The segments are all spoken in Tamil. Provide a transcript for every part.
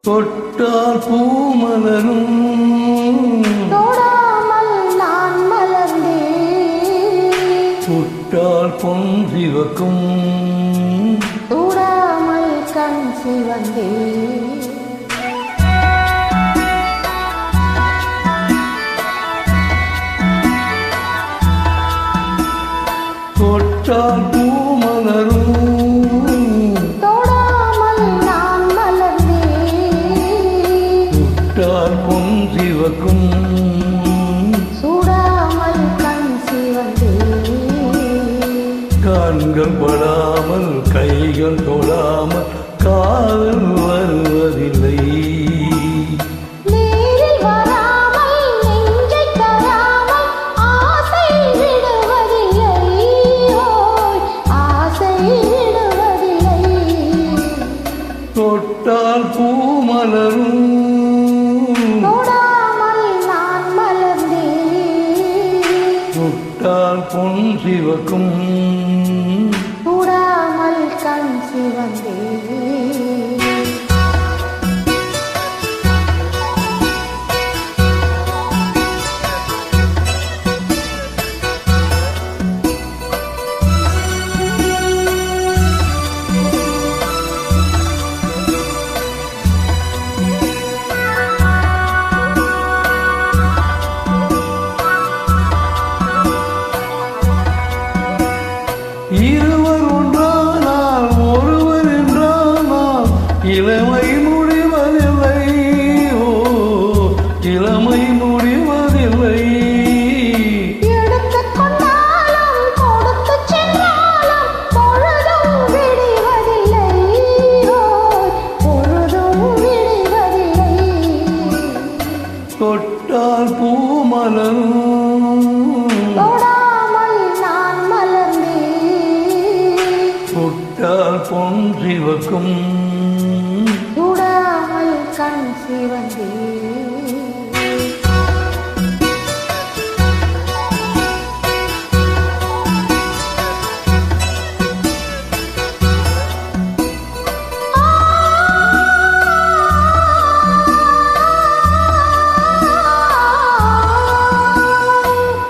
தொட்டால் பூ மலரும் தொடாமல் நான் மலர்ந்தேன். தொட்டால் பொன் சிவக்கும் தொடாமல் கண் சிவந்தேன். தொட்டால் பூ மலரும் தொடாமல் நான் மலர்ந்தேன். தொட்டால் பொன் சிவக்கும் சுடாமல் கண் சிவந்தேன். கண்கள் படாமல் கைகள் தொடாமல் காதல் வருவதில்லை. நேரில் வராமல் நெஞ்சைத் தராமல் ஆசை விடுவதில்லை. ஓய், ஆசை விடுவதில்லை. தொட்டால் பூ மலரும் தொடாமல் நான் மலர்ந்தேன். தொட்டால் பொன் சிவக்கும் சுடாமல் கண் சிவந்தேன். இருவர் ஒன்றானால் ஒருவர் என்றானால் இளமை முடிவதில்லை. ஓ, இளமை முடிவதில்லை. எடுத்துக் கொண்டாலும் கொடுத்துச் சென்றாலும் பொழுதும் விடிவதில்லை. ஓய், பொழுதும் விடிவதில்லை. தொட்டால் பூ மலரும் தொடாமல் நான் மலர்ந்தேன். தொட்டால் பொன் சிவக்கும் சுடாமல் கண் சிவந்தேன்.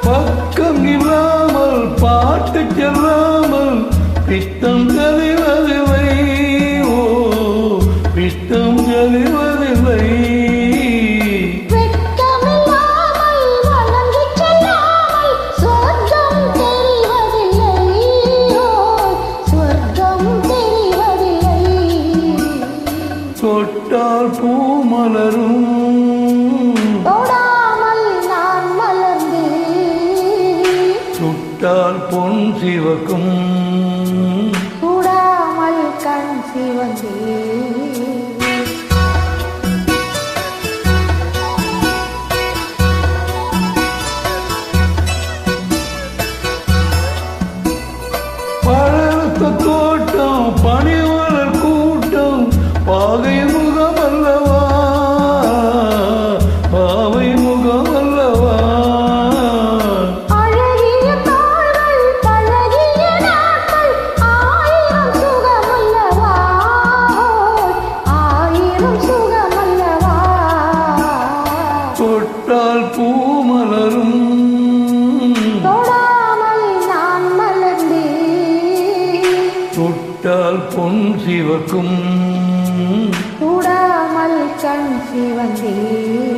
பக்கம் இல்லாமல் பாட்டு செல்லாமல் பித்தம் தெளிவதில்லை. ஓ, பித்தம் தெளிவதில்லை. வெட்கமில்லாமல் வணங்கிச் செல்லாமல் சொர்க்கம் தெரிவதில்லை. ஓய், சொர்க்கம் தெரிவதில்லை. தொட்டால் பூ மலரும் தொடாமல் நான் மலர்ந்தேன். தொட்டால் பொன் சிவக்கும் சுடாமல் கண் சிவந்தேன். பழத்த தோட்டம் பனிமலர் கூட்டம் பாகை முகம் அல்லவா, பாவை முகம் அல்லவா. அழகிய தாள்கள் பழகிய நாட்கள் ஆயிரம் சுகமல்லவா. ஆயிரம் சுகமல்லவா. தொட்டால் பூ மலரும் தொடாமல் நான் மலர்ந்தேன். தொட்டால் பொன் சிவக்கும் சுடாமல் கண் சிவந்தேன்.